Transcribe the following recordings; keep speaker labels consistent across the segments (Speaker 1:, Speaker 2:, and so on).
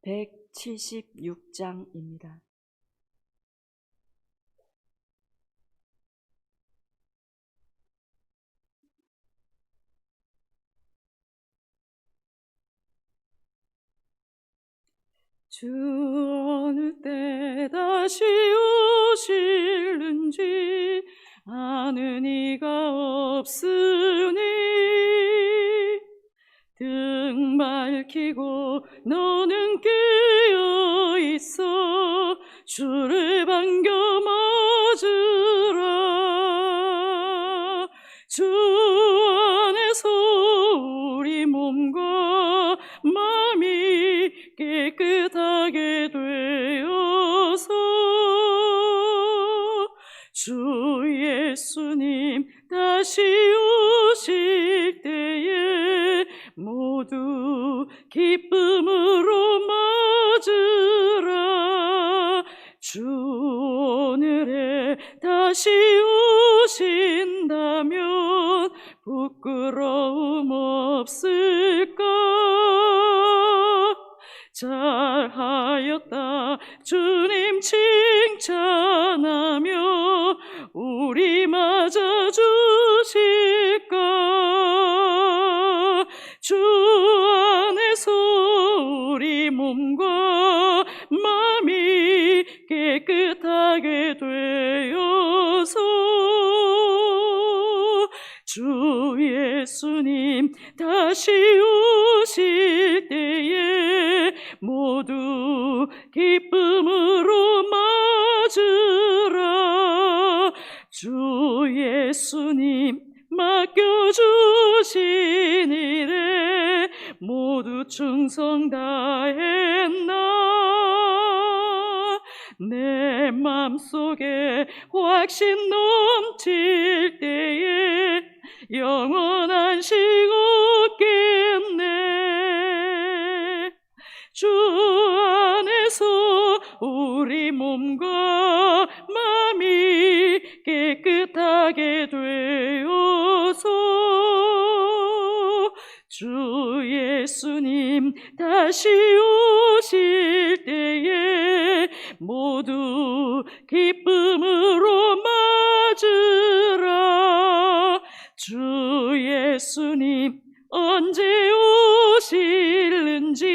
Speaker 1: 176장입니다. 주 어느 때 다시 오실는지 아는 이가 없으니 등 밝히고 너는 깨어 있어 주를 반겨 맞으라. 주 안에서 우리 몸과 마음이 깨끗하게 되어서 주 예수님 다시 오실 때에 모두 기쁨으로 맞으라. 주 오늘에 다시 오신다면 부끄러움 없을까? 잘하였다 주님 칭찬하며 우리 맞아주실까? 주 안에서 우리 몸과 마음이 깨끗하게 되어서 주 예수님 다시 오실 때에 모두 기쁨으로 맞으라. 주 예수님 맡겨주신 일에 모두 충성 다했나? 내 맘속에 확신 넘칠 때에 영원한 식 얻겠네. 주 안에서 우리 몸과 마음이 깨끗하게 되어서 주 예수님 다시 오실 때에 모두 기쁨으로 맞으라. 주 예수님 언제 오실는지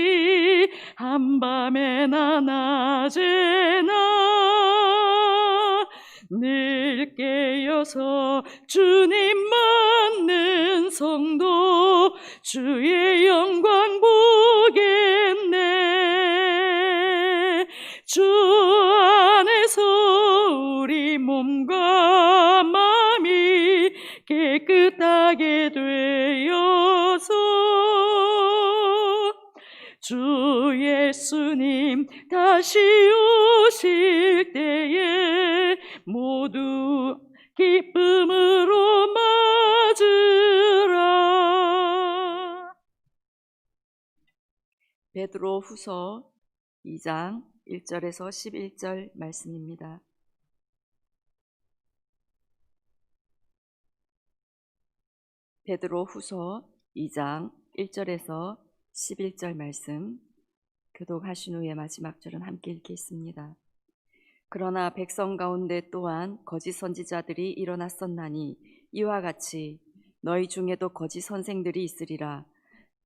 Speaker 1: 한밤에나 낮에나 늘 깨어서 주님 맞는 성도 주의 영광 보겠네. 주 안에서 우리 몸과 마음이 깨끗하게 되어서 주 예수님 다시 오실 때에 모두 기쁨으로 맞으라. 베드로 후서 2장 1절에서 11절 말씀입니다. 베드로 후서 2장 1절에서 11절 말씀 교독하신 후에 마지막 절은 함께 읽겠습니다. 그러나 백성 가운데 또한 거짓 선지자들이 일어났었나니 이와 같이 너희 중에도 거짓 선생들이 있으리라.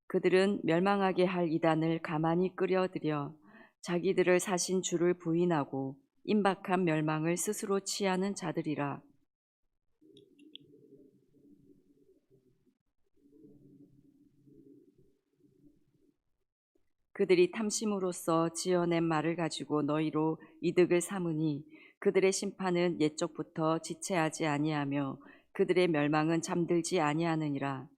Speaker 1: 그들은 멸망하게 할 이단을 가만히 끌어들여 자기들을 사신 주를 부인하고 임박한 멸망을 스스로 취하는 자들이라. 그들이 탐심으로써 지어낸 말을 가지고 너희로 이득을 삼으니 그들의 심판은 옛적부터 지체하지 아니하며 그들의 멸망은 잠들지 아니하느니라.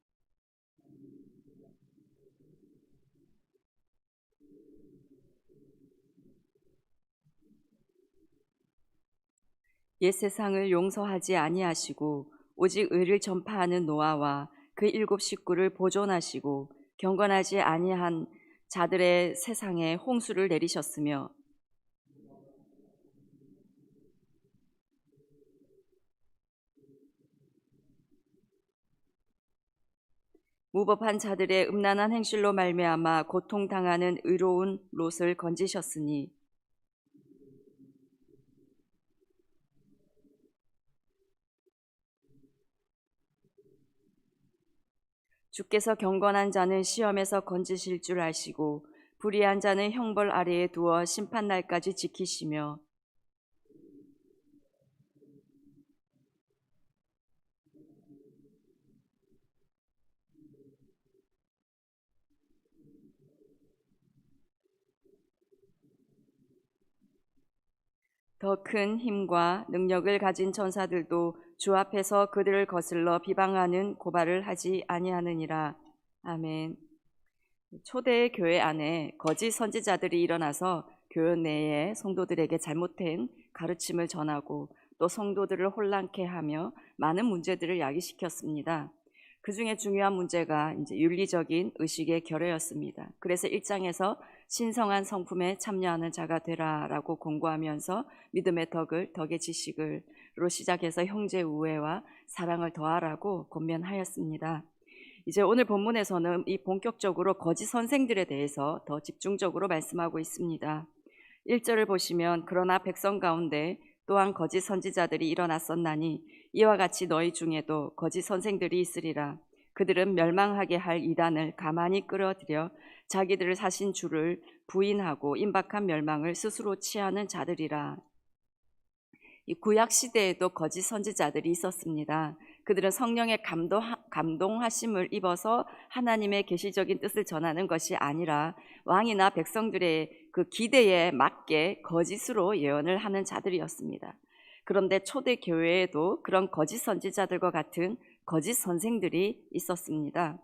Speaker 1: 옛 세상을 용서하지 아니하시고 오직 의를 전파하는 노아와 그 7 식구를 보존하시고 경건하지 아니한 자들의 세상에 홍수를 내리셨으며 무법한 자들의 음란한 행실로 말미암아 고통당하는 의로운 롯을 건지셨으니 주께서 경건한 자는 시험에서 건지실 줄 아시고 불의한 자는 형벌 아래에 두어 심판날까지 지키시며 더 큰 힘과 능력을 가진 천사들도 주 앞에서 그들을 거슬러 비방하는 고발을 하지 아니하느니라. 아멘. 초대 교회 안에 거짓 선지자들이 일어나서 교회 내에 성도들에게 잘못된 가르침을 전하고 또 성도들을 혼란케 하며 많은 문제들을 야기시켰습니다. 그 중에 중요한 문제가 이제 윤리적인 의식의 결여였습니다. 그래서 1장에서 신성한 성품에 참여하는 자가 되라라고 공고하면서 믿음의 덕의 지식을로 시작해서 형제 우애와 사랑을 더하라고 권면하였습니다. 이제 오늘 본문에서는 이 본격적으로 거짓 선생들에 대해서 더 집중적으로 말씀하고 있습니다. 1절을 보시면 그러나 백성 가운데 또한 거짓 선지자들이 일어났었나니 이와 같이 너희 중에도 거짓 선생들이 있으리라. 그들은 멸망하게 할 이단을 가만히 끌어들여 자기들을 사신 주를 부인하고 임박한 멸망을 스스로 취하는 자들이라. 이 구약 시대에도 거짓 선지자들이 있었습니다. 그들은 성령의 감동하심을 입어서 하나님의 계시적인 뜻을 전하는 것이 아니라 왕이나 백성들의 그 기대에 맞게 거짓으로 예언을 하는 자들이었습니다. 그런데 초대 교회에도 그런 거짓 선지자들과 같은 거짓 선생들이 있었습니다.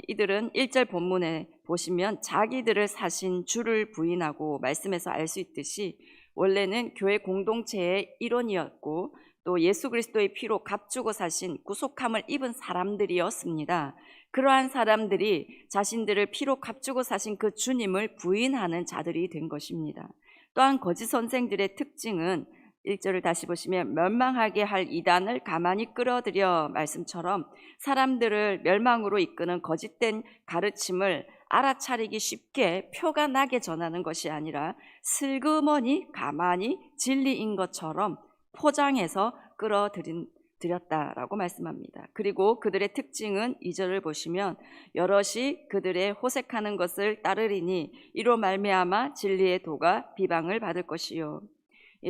Speaker 1: 이들은 1절 본문에 보시면 자기들을 사신 주를 부인하고 말씀에서 알 수 있듯이 원래는 교회 공동체의 일원이었고 또 예수 그리스도의 피로 값주고 사신 구속함을 입은 사람들이었습니다. 그러한 사람들이 자신들을 피로 값주고 사신 그 주님을 부인하는 자들이 된 것입니다. 또한 거짓 선생들의 특징은 1절을 다시 보시면 멸망하게 할 이단을 가만히 끌어들여 말씀처럼 사람들을 멸망으로 이끄는 거짓된 가르침을 알아차리기 쉽게 표가 나게 전하는 것이 아니라 슬그머니 가만히 진리인 것처럼 포장해서 끌어들였다라고 말씀합니다. 그리고 그들의 특징은 2절을 보시면 여럿이 그들의 호색하는 것을 따르리니 이로 말미암아 진리의 도가 비방을 받을 것이요.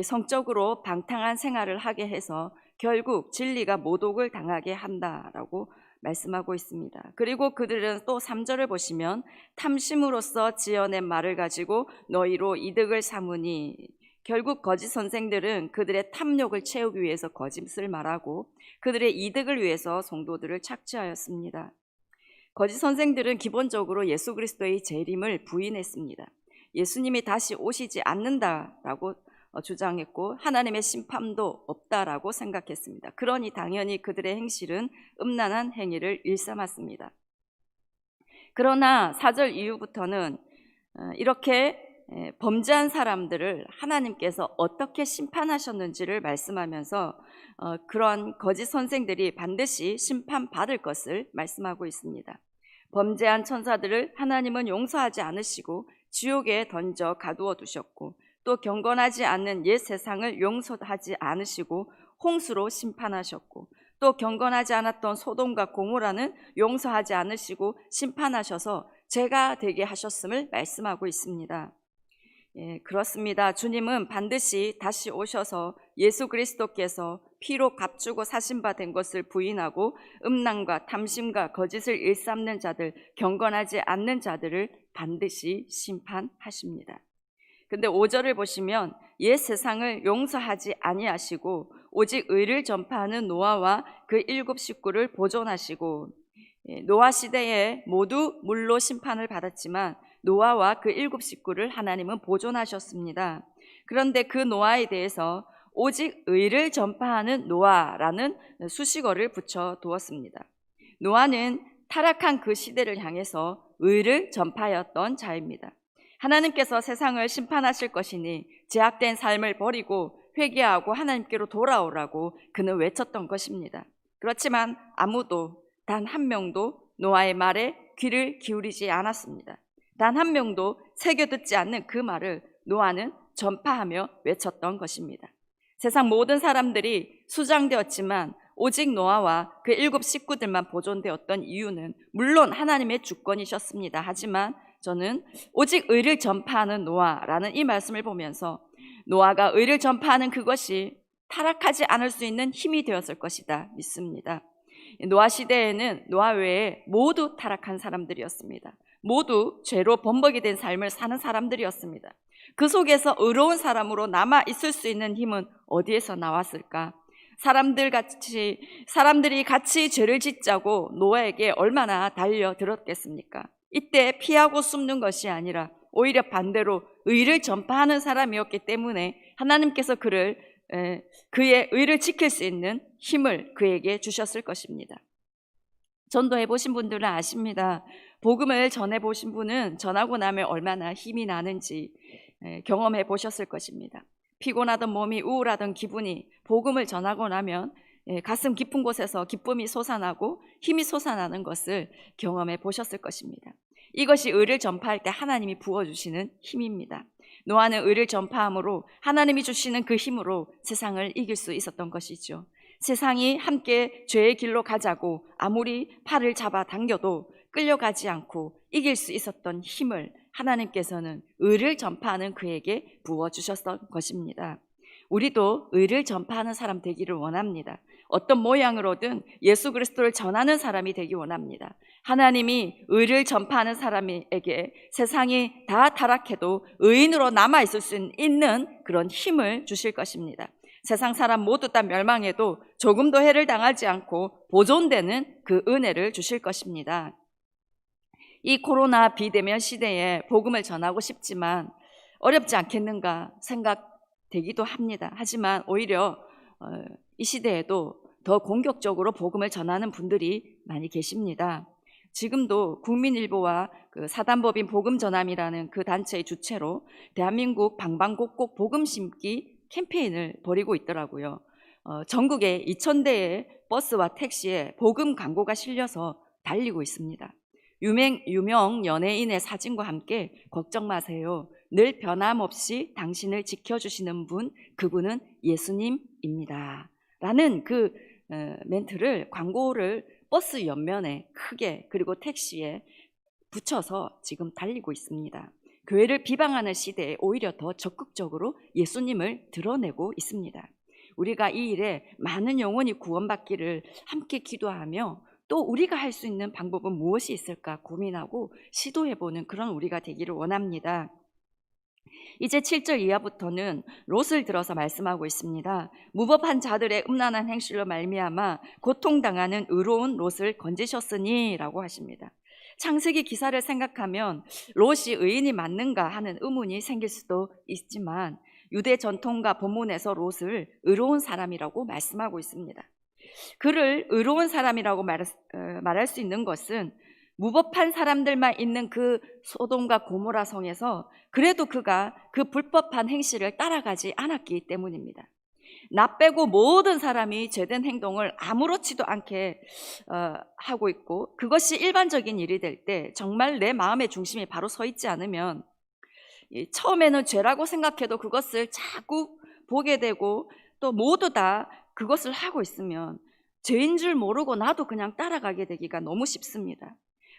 Speaker 1: 성적으로 방탕한 생활을 하게 해서 결국 진리가 모독을 당하게 한다라고 말씀하고 있습니다. 그리고 그들은 또 3절을 보시면 탐심으로써 지어낸 말을 가지고 너희로 이득을 삼으니 결국 거짓 선생들은 그들의 탐욕을 채우기 위해서 거짓을 말하고 그들의 이득을 위해서 성도들을 착취하였습니다. 거짓 선생들은 기본적으로 예수 그리스도의 재림을 부인했습니다. 예수님이 다시 오시지 않는다라고 주장했고 하나님의 심판도 없다라고 생각했습니다. 그러니 당연히 그들의 행실은 음란한 행위를 일삼았습니다. 그러나 4절 이후부터는 이렇게 범죄한 사람들을 하나님께서 어떻게 심판하셨는지를 말씀하면서 그런 거짓 선생들이 반드시 심판받을 것을 말씀하고 있습니다. 범죄한 천사들을 하나님은 용서하지 않으시고 지옥에 던져 가두어 두셨고 또 경건하지 않는 옛 세상을 용서하지 않으시고 홍수로 심판하셨고 또 경건하지 않았던 소돔과 고모라는 용서하지 않으시고 심판하셔서 죄가 되게 하셨음을 말씀하고 있습니다. 그렇습니다. 주님은 반드시 다시 오셔서 예수 그리스도께서 피로 값주고 사신 바 된 것을 부인하고 음란과 탐심과 거짓을 일삼는 자들, 경건하지 않는 자들을 반드시 심판하십니다. 근데 5절을 보시면 옛 세상을 용서하지 아니하시고 오직 의를 전파하는 노아와 그 7 식구를 보존하시고 노아 시대에 모두 물로 심판을 받았지만 노아와 그 7 식구를 하나님은 보존하셨습니다. 그런데 그 노아에 대해서 오직 의를 전파하는 노아라는 수식어를 붙여 두었습니다. 노아는 타락한 그 시대를 향해서 의를 전파하였던 자입니다. 하나님께서 세상을 심판하실 것이니 제약된 삶을 버리고 회개하고 하나님께로 돌아오라고 그는 외쳤던 것입니다. 그렇지만 아무도 단 한 명도 노아의 말에 귀를 기울이지 않았습니다. 단 한 명도 새겨 듣지 않는 그 말을 노아는 전파하며 외쳤던 것입니다. 세상 모든 사람들이 수장되었지만 오직 노아와 그 7 식구들만 보존되었던 이유는 물론 하나님의 주권이셨습니다. 하지만 저는 오직 의를 전파하는 노아라는 이 말씀을 보면서 노아가 의를 전파하는 그것이 타락하지 않을 수 있는 힘이 되었을 것이다 믿습니다. 노아 시대에는 노아 외에 모두 타락한 사람들이었습니다. 모두 죄로 범벅이 된 삶을 사는 사람들이었습니다. 그 속에서 의로운 사람으로 남아 있을 수 있는 힘은 어디에서 나왔을까? 사람들이 같이 죄를 짓자고 노아에게 얼마나 달려들었겠습니까? 이때 피하고 숨는 것이 아니라 오히려 반대로 의를 전파하는 사람이었기 때문에 하나님께서 그의 의를 지킬 수 있는 힘을 그에게 주셨을 것입니다. 전도해 보신 분들은 아십니다. 복음을 전해 보신 분은 전하고 나면 얼마나 힘이 나는지 경험해 보셨을 것입니다. 피곤하던 몸이 우울하던 기분이 복음을 전하고 나면 가슴 깊은 곳에서 기쁨이 솟아나고 힘이 솟아나는 것을 경험해 보셨을 것입니다. 이것이 의를 전파할 때 하나님이 부어주시는 힘입니다. 노아는 의를 전파함으로 하나님이 주시는 그 힘으로 세상을 이길 수 있었던 것이죠. 세상이 함께 죄의 길로 가자고 아무리 팔을 잡아 당겨도 끌려가지 않고 이길 수 있었던 힘을 하나님께서는 의를 전파하는 그에게 부어주셨던 것입니다. 우리도 의를 전파하는 사람 되기를 원합니다. 어떤 모양으로든 예수 그리스도를 전하는 사람이 되기 원합니다. 하나님이 의를 전파하는 사람에게 세상이 다 타락해도 의인으로 남아있을 수 있는 그런 힘을 주실 것입니다. 세상 사람 모두 다 멸망해도 조금도 해를 당하지 않고 보존되는 그 은혜를 주실 것입니다. 이 코로나 비대면 시대에 복음을 전하고 싶지만 어렵지 않겠는가 생각되기도 합니다. 하지만 오히려 이 시대에도 더 공격적으로 복음을 전하는 분들이 많이 계십니다. 지금도 국민일보와 그 사단법인 복음전함이라는 그 단체의 주체로 대한민국 방방곡곡 복음 심기 캠페인을 벌이고 있더라고요. 전국에 2,000대의 버스와 택시에 복음 광고가 실려서 달리고 있습니다. 유명 연예인의 사진과 함께 걱정 마세요. 늘 변함없이 당신을 지켜주시는 분, 그분은 예수님입니다. 라는 그 멘트를 광고를 버스 옆면에 크게 그리고 택시에 붙여서 지금 달리고 있습니다. 교회를 비방하는 시대에 오히려 더 적극적으로 예수님을 드러내고 있습니다. 우리가 이 일에 많은 영혼이 구원받기를 함께 기도하며 또 우리가 할 수 있는 방법은 무엇이 있을까 고민하고 시도해보는 그런 우리가 되기를 원합니다. 이제 7절 이하부터는 롯을 들어서 말씀하고 있습니다. 무법한 자들의 음란한 행실로 말미암아 고통당하는 의로운 롯을 건지셨으니 라고 하십니다. 창세기 기사를 생각하면 롯이 의인이 맞는가 하는 의문이 생길 수도 있지만 유대 전통과 본문에서 롯을 의로운 사람이라고 말씀하고 있습니다. 그를 의로운 사람이라고 말할 수 있는 것은 무법한 사람들만 있는 그 소돔과 고모라 성에서 그래도 그가 그 불법한 행실을 따라가지 않았기 때문입니다. 나 빼고 모든 사람이 죄된 행동을 아무렇지도 않게 하고 있고 그것이 일반적인 일이 될 때 정말 내 마음의 중심이 바로 서 있지 않으면 처음에는 죄라고 생각해도 그것을 자꾸 보게 되고 또 모두 다 그것을 하고 있으면 죄인 줄 모르고 나도 그냥 따라가게 되기가 너무 쉽습니다.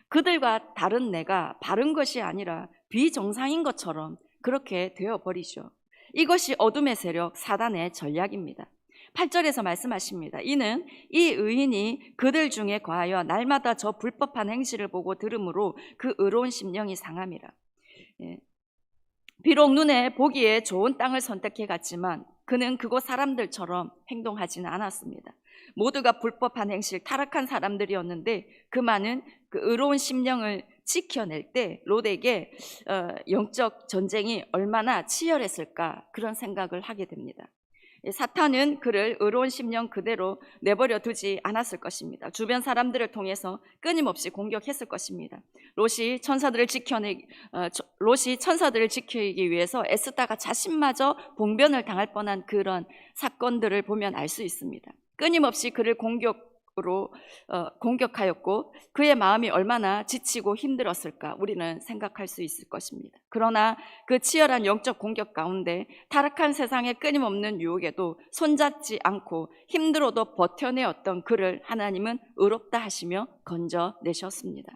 Speaker 1: 그들과 다른 내가 바른 것이 아니라 비정상인 것처럼 그렇게 되어버리죠. 이것이 어둠의 세력 사단의 전략입니다. 8절에서 말씀하십니다. 이는 이 의인이 그들 중에 과하여 날마다 저 불법한 행실을 보고 들으므로 그 의로운 심령이 상함이라. 비록 눈에 보기에 좋은 땅을 선택해 갔지만 그는 그곳 사람들처럼 행동하지는 않았습니다. 모두가 불법한 행실, 타락한 사람들이었는데 그만은 그 의로운 심령을 지켜낼 때 롯에게 영적 전쟁이 얼마나 치열했을까 그런 생각을 하게 됩니다. 사탄은 그를 의로운 심령 그대로 내버려 두지 않았을 것입니다. 주변 사람들을 통해서 끊임없이 공격했을 것입니다. 롯이 천사들을 지키기 위해서 애쓰다가 자신마저 봉변을 당할 뻔한 그런 사건들을 보면 알 수 있습니다. 끊임없이 그를 공격하였고 그의 마음이 얼마나 지치고 힘들었을까 우리는 생각할 수 있을 것입니다. 그러나 그 치열한 영적 공격 가운데 타락한 세상의 끊임없는 유혹에도 손잡지 않고 힘들어도 버텨내었던 그를 하나님은 의롭다 하시며 건져내셨습니다.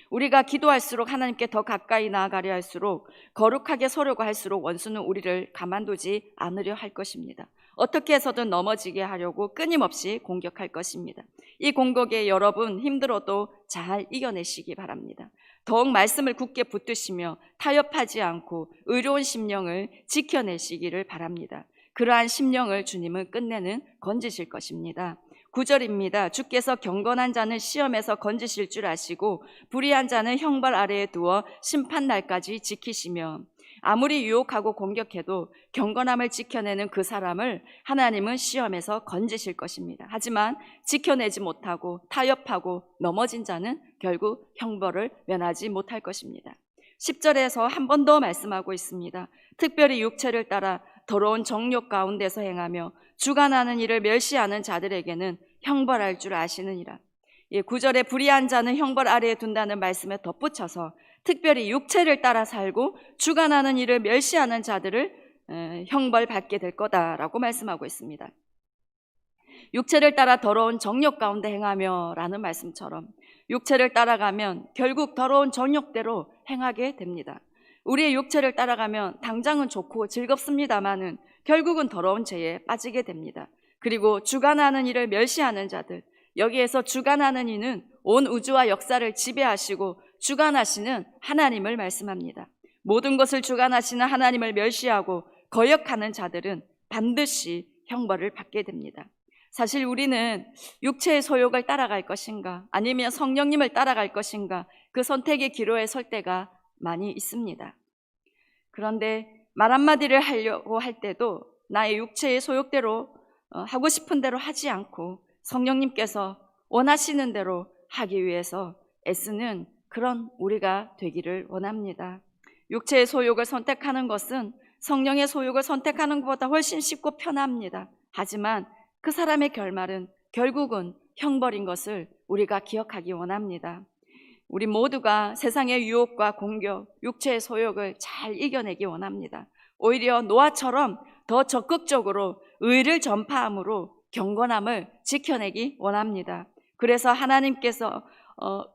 Speaker 1: 우리가 기도할수록 하나님께 더 가까이 나아가려 할수록 거룩하게 서려고 할수록 원수는 우리를 가만두지 않으려 할 것입니다. 어떻게 해서든 넘어지게 하려고 끊임없이 공격할 것입니다. 이 공격에 여러분 힘들어도 잘 이겨내시기 바랍니다. 더욱 말씀을 굳게 붙드시며 타협하지 않고 의로운 심령을 지켜내시기를 바랍니다. 그러한 심령을 주님은 끝내는 건지실 것입니다. 9절입니다. 주께서 경건한 자는 시험에서 건지실 줄 아시고 불의한 자는 형벌 아래에 두어 심판날까지 지키시며, 아무리 유혹하고 공격해도 경건함을 지켜내는 그 사람을 하나님은 시험에서 건지실 것입니다. 하지만 지켜내지 못하고 타협하고 넘어진 자는 결국 형벌을 면하지 못할 것입니다. 10절에서 한 번 더 말씀하고 있습니다. 특별히 육체를 따라 더러운 정욕 가운데서 행하며 주관하는 일을 멸시하는 자들에게는 형벌할 줄 아시느니라. 9절에 불의한 자는 형벌 아래에 둔다는 말씀에 덧붙여서 특별히 육체를 따라 살고 주관하는 일을 멸시하는 자들을 형벌받게 될 거다라고 말씀하고 있습니다. 육체를 따라 더러운 정욕 가운데 행하며 라는 말씀처럼 육체를 따라가면 결국 더러운 정욕대로 행하게 됩니다. 우리의 육체를 따라가면 당장은 좋고 즐겁습니다마는 결국은 더러운 죄에 빠지게 됩니다. 그리고 주관하는 일을 멸시하는 자들, 여기에서 주관하는 이는 온 우주와 역사를 지배하시고 주관하시는 하나님을 말씀합니다. 모든 것을 주관하시는 하나님을 멸시하고 거역하는 자들은 반드시 형벌을 받게 됩니다. 사실 우리는 육체의 소욕을 따라갈 것인가 아니면 성령님을 따라갈 것인가 그 선택의 기로에 설 때가 많이 있습니다. 그런데 말 한마디를 하려고 할 때도 나의 육체의 소욕대로 하고 싶은 대로 하지 않고 성령님께서 원하시는 대로 하기 위해서 애쓰는 그런 우리가 되기를 원합니다. 육체의 소욕을 선택하는 것은 성령의 소욕을 선택하는 것보다 훨씬 쉽고 편합니다. 하지만 그 사람의 결말은 결국은 형벌인 것을 우리가 기억하기 원합니다. 우리 모두가 세상의 유혹과 공격, 육체의 소욕을 잘 이겨내기 원합니다. 오히려 노아처럼 더 적극적으로 의를 전파함으로 경건함을 지켜내기 원합니다. 그래서 하나님께서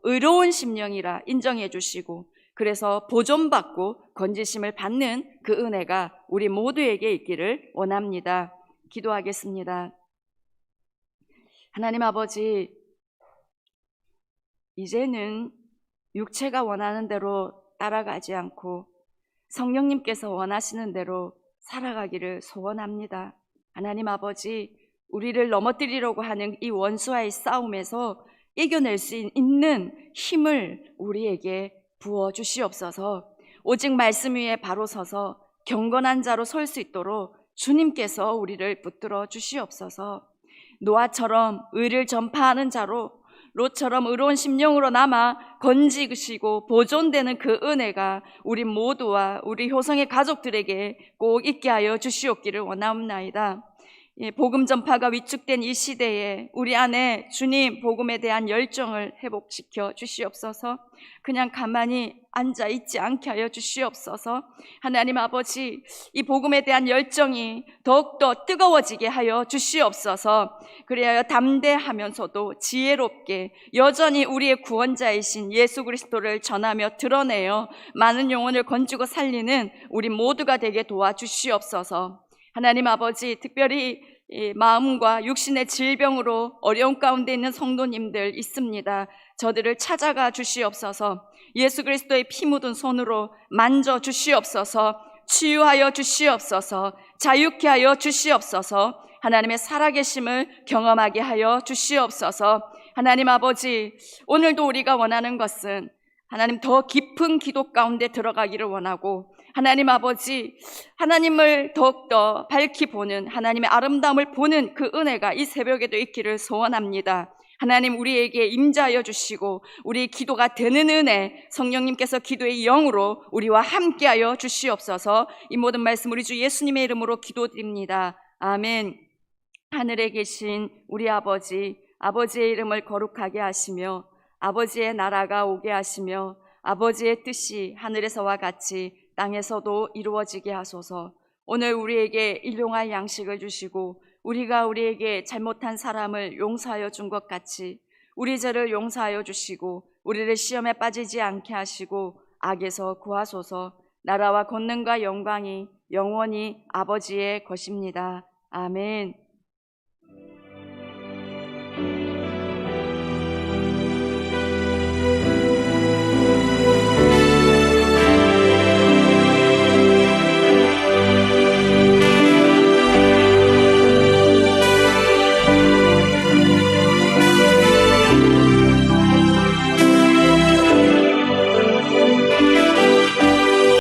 Speaker 1: 의로운 심령이라 인정해 주시고 그래서 보존받고 건지심을 받는 그 은혜가 우리 모두에게 있기를 원합니다. 기도하겠습니다. 하나님 아버지, 이제는 육체가 원하는 대로 따라가지 않고 성령님께서 원하시는 대로 살아가기를 소원합니다. 하나님 아버지, 우리를 넘어뜨리려고 하는 이 원수와의 싸움에서 이겨낼 수 있는 힘을 우리에게 부어주시옵소서. 오직 말씀 위에 바로 서서 경건한 자로 설 수 있도록 주님께서 우리를 붙들어 주시옵소서. 노아처럼 의를 전파하는 자로, 롯처럼 의로운 심령으로 남아 건지시고 보존되는 그 은혜가 우리 모두와 우리 효성의 가족들에게 꼭 있게 하여 주시옵기를 원하옵나이다. 복음 전파가 위축된 이 시대에 우리 안에 주님 복음에 대한 열정을 회복시켜 주시옵소서. 그냥 가만히 앉아있지 않게 하여 주시옵소서. 하나님 아버지, 이 복음에 대한 열정이 더욱더 뜨거워지게 하여 주시옵소서. 그래야 담대하면서도 지혜롭게 여전히 우리의 구원자이신 예수 그리스도를 전하며 드러내어 많은 영혼을 건지고 살리는 우리 모두가 되게 도와주시옵소서. 하나님 아버지, 특별히 마음과 육신의 질병으로 어려운 가운데 있는 성도님들 있습니다. 저들을 찾아가 주시옵소서. 예수 그리스도의 피 묻은 손으로 만져 주시옵소서. 치유하여 주시옵소서. 자유케 하여 주시옵소서. 하나님의 살아계심을 경험하게 하여 주시옵소서. 하나님 아버지, 오늘도 우리가 원하는 것은 하나님 더 깊은 기도 가운데 들어가기를 원하고, 하나님 아버지, 하나님을 더욱더 밝히 보는, 하나님의 아름다움을 보는 그 은혜가 이 새벽에도 있기를 소원합니다. 하나님, 우리에게 임자하여 주시고 우리의 기도가 되는 은혜, 성령님께서 기도의 영으로 우리와 함께하여 주시옵소서. 이 모든 말씀 우리 주 예수님의 이름으로 기도드립니다. 아멘. 하늘에 계신 우리 아버지, 아버지의 이름을 거룩하게 하시며 아버지의 나라가 오게 하시며 아버지의 뜻이 하늘에서와 같이 땅에서도 이루어지게 하소서. 오늘 우리에게 일용할 양식을 주시고 우리가 우리에게 잘못한 사람을 용서하여 준 것 같이 우리 죄를 용서하여 주시고 우리를 시험에 빠지지 않게 하시고 악에서 구하소서. 나라와 권능과 영광이 영원히 아버지의 것입니다. 아멘.